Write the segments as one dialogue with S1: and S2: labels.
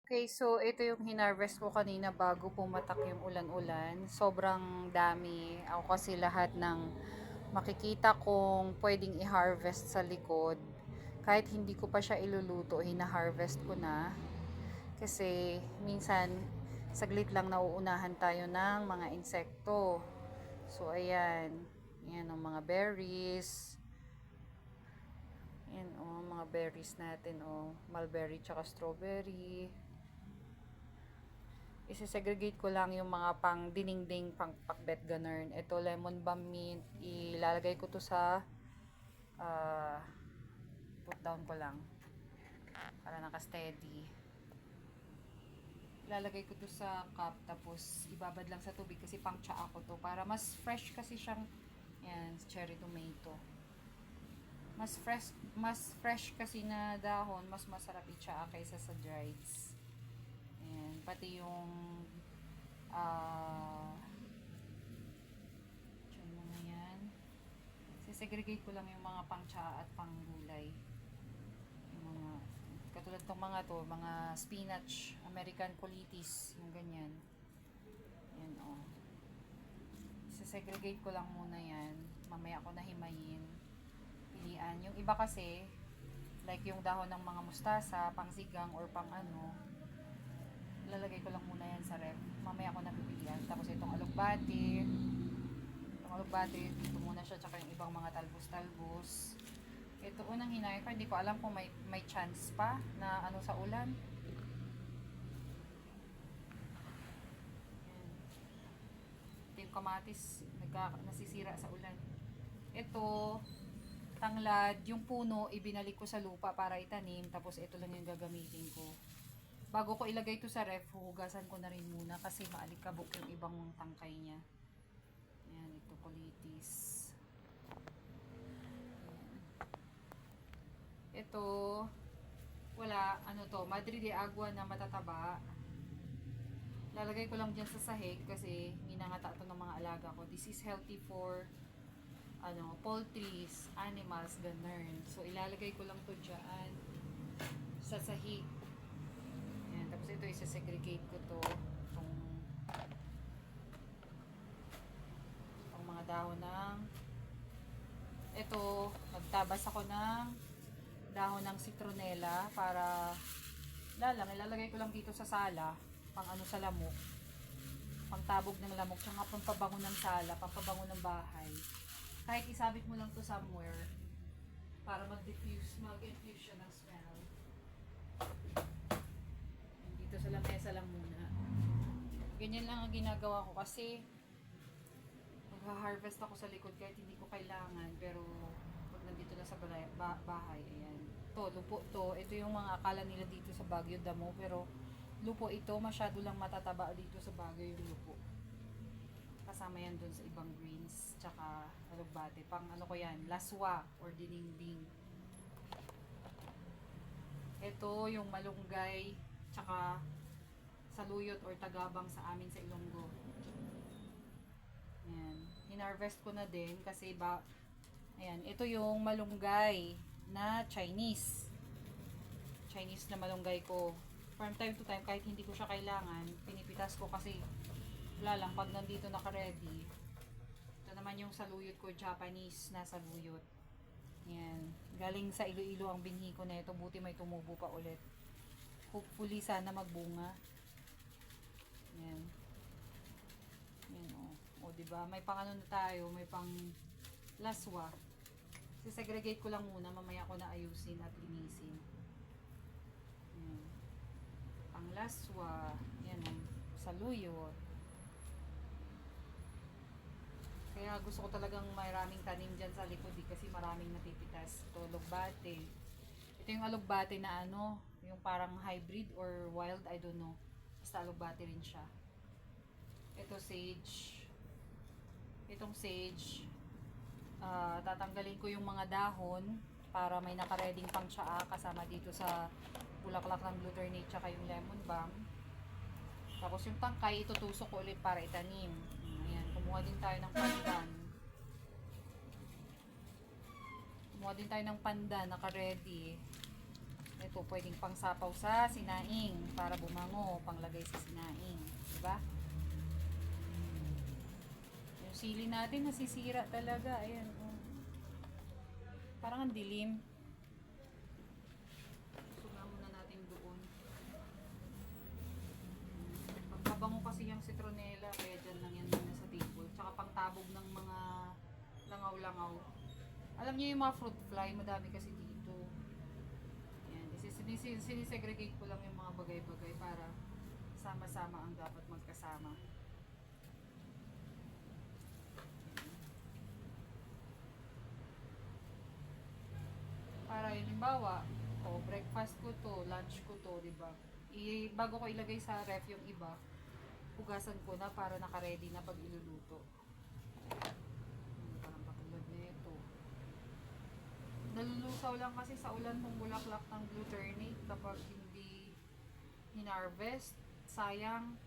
S1: Okay, so ito yung hinarvest ko kanina bago pumatak yung ulan-ulan. Sobrang dami. Ako kasi lahat ng makikita kong pwedeng i-harvest sa likod. Kahit hindi ko pa siya iluluto, hina-harvest ko na. Kasi minsan, saglit lang nauunahan tayo ng mga insekto. So, ayan. Ayan ang mga berries. Ayan o, mga berries natin o. Mulberry tsaka strawberry. Isesegregate ko lang yung mga pang diningding, pang pakbet ganun. Ito lemon balm mint, ilalagay ko to sa uh, put down ko lang para naka-steady. Ilalagay ko to sa cup tapos ibabad lang sa tubig kasi pang tsaa ko to para mas fresh kasi siyang yan, cherry tomato. Mas fresh kasi na dahon, mas masarap i-tsaa kaysa sa drieds. Ayan, pati yung ah Diyan mo na yan. Sisegregate ko lang yung mga pang-tsaa at pang-gulay. Yung mga, katulad tong mga to, mga spinach, American colitis, yung ganyan. Yan o. Sisegregate ko lang muna yan. Mamaya ko na himayin. Pilian. Yung iba kasi, like yung dahon ng mga mustasa, pang sigang or pang ano, lalagay ko lang muna yan sa ref. Mamaya ko na pipilian. Tapos itong alugbati, dito muna siya, tsaka yung ibang mga talbos-talbos. Ito unang hinay ko, hindi ko alam kung may chance pa na ano sa ulan. Ito yung kamatis, nasisira sa ulan. Ito, tanglad, yung puno, ibinalik ko sa lupa para itanim, tapos ito lang yung gagamitin ko. Bago ko ilagay ito sa ref, huhugasan ko na rin muna kasi maalikabok yung ibang tangkay niya. Ayan, ito colitis. Ito, wala, ano to, Madre de Agua na matataba. Lalagay ko lang dyan sa sahig kasi minangata ito ng mga alaga ko. This is healthy for poultries, animals, ganun. So, ilalagay ko lang to dyan sa sahig. Ayan, tapos ito, isa-segregate ko to. Itong mga dahon ng ito, magtabas ako ng dahon ng citronella para ilalagay ko lang dito sa sala pang ano sa lamok, pang tabog ng lamok, tsaka pampabango ng sala, pampabango ng bahay. Kahit isabit mo lang to somewhere para mag-infuse siya ng smell. Dito sa lamesa lang muna. Ganyan lang ang ginagawa ko kasi magha-harvest ako sa likod kahit hindi ko kailangan, pero pag nandito na sa bahay, ayan. To, lupo to. Ito yung mga akala nila dito sa Baguio Damo, pero lupo ito, masyado lang matataba dito sa Baguio yung lupo. Kasama yan dun sa ibang greens, tsaka alugbate. Pang ano ko yan, laswa or dinding. Ito yung malunggay, tsaka saluyot or tagabang sa amin sa Ilonggo. Ayan. Hinarvest ko na din kasi ayan, ito yung malunggay na Chinese. Chinese na malunggay ko. From time to time, kahit hindi ko siya kailangan, pinipitas ko kasi wala lang, pag nandito naka-ready. Ito naman yung saluyot ko, Japanese na saluyot. Ayan. Galing sa Iloilo ang binhi ko na ito. Buti may tumubo pa ulit. Hopefully, sana magbunga. Ayan. Ayan, o. O, diba? May pang ano na tayo, may pang laswa. Sisegregate ko lang muna, mamaya ko na ayusin at linisin. Ayan. Pang laswa. Ayan, o. Saluyot. Kaya gusto ko talagang maraming tanim dyan sa likod kasi maraming napipitas. Ito, alugbate. Ito yung alugbate na ano, yung parang hybrid or wild, I don't know. Basta alugbate rin siya. Ito sage. Itong sage, tatanggalin ko yung mga dahon para may nakareding pang tsaa kasama dito sa bulaklak ng glutamate tsaka yung lemon balm. Tapos yung tangkay, itutusok ko ulit para itanim. Ayan, kumuha din tayo ng pandan. Naka-ready. Ito, pwedeng pangsapaw sa sinaing para bumango, panglagay sa sinaing. Diba? Yung sili natin nasisira talaga. Ayan, oh. Parang ang dilim. Suga muna natin doon. Pagkabango kasi yung citronella, kaya dyan lang yan muna sa table. Tsaka pangtabog ng mga langaw-langaw. Alam niyo yung mga fruit fly, madami kasi dito. Yan, sinisegregate ko lang yung mga bagay-bagay para sama-sama ang dapat magkasama. Para halimbawa, breakfast ko to, lunch ko to, di ba? Bago ko ilagay sa ref yung iba, hugasan ko na para naka-ready na pag iluluto. Parang katulad nito. Nalulusaw lang kasi sa ulan ng bulaklak ng glutamate kapag hindi hinarvest. Sayang.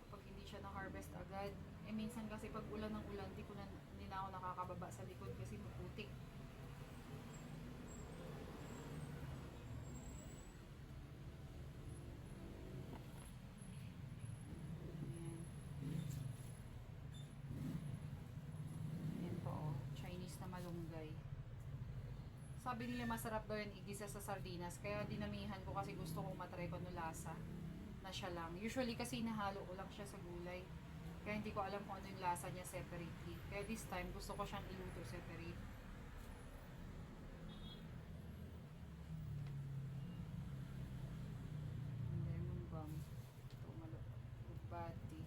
S1: Kapag hindi siya na-harvest agad. Minsan kasi pag ulan ng ulan, hindi na ako nakakababa sa likod kasi maputik. Malunggay. Sabi nila masarap daw yan igisa sa sardinas, kaya dinamihan ko kasi gusto kong matry kung ano lasa na siya lang. Usually kasi nahalo ko lang siya sa gulay, kaya hindi ko alam kung ano yung lasa niya separately. Kaya this time gusto ko siyang iluto separate. Lemon balm. Ito malugbati.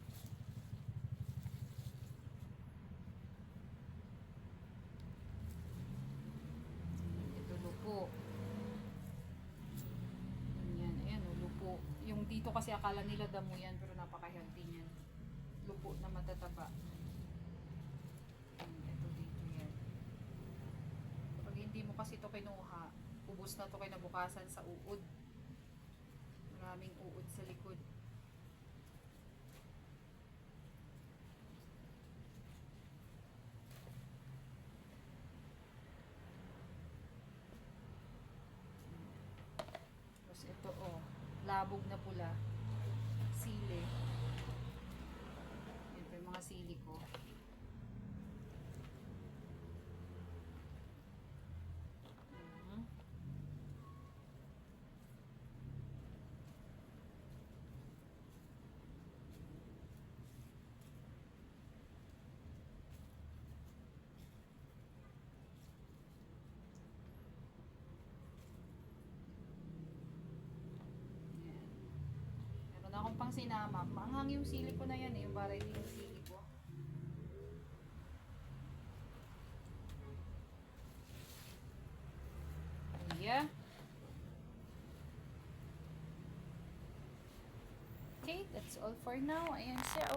S1: Lupo. Yan, ayan o, lupo. Yung dito kasi akala nila damo yan, pero napaka-healthy niyan. Lupo na matataba. Ito dito yan. Kapag hindi mo kasi ito kinuha, ubos na ito kinabukasan sa uod. Maraming uod sa likod. Ito labog na pula, sili. Ito yung mga sili ko. Akong pang sinama. Maanghang yung sili ko na yan eh. Yung variety yung sili ko. Yeah. Okay, that's all for now. Ayan siya.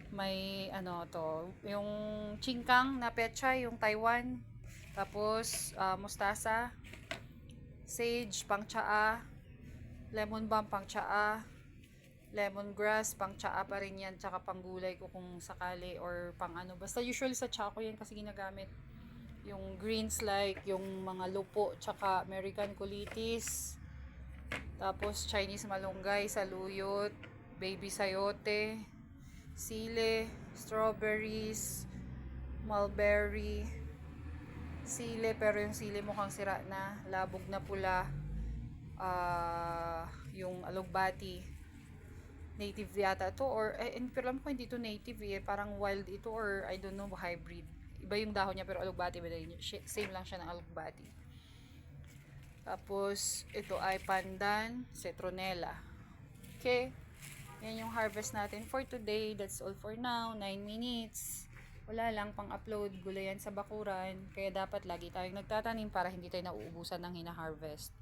S1: May ano to. Yung chinkang na pecha, yung Taiwan. Tapos, mustasa. Sage, pang tsaa. Lemon balm, pang tsaa. Lemongrass, pang tsaa pa rin yan. Tsaka pang gulay ko kung sakali. Or pang ano. Basta usually sa tsaa ko yan kasi ginagamit. Yung greens like yung mga lupo. Tsaka American colitis. Tapos Chinese malunggay, saluyot. Baby sayote. Sile. Strawberries. Mulberry. Sile, pero yung sile mukhang sira na. Labog na pula. Yung alugbati, native yata to, or pero alam ko hindi to native eh, parang wild ito, or I don't know, hybrid. Iba yung dahon niya pero alugbati ba din, same lang siya ng alugbati. Tapos ito ay pandan, citronella. Okay, yan yung harvest natin for today. That's all for now. 9 minutes. Wala lang pang upload, gulayan sa bakuran, kaya dapat lagi tayong nagtatanim para hindi tayo nauubusan ng hina-harvest.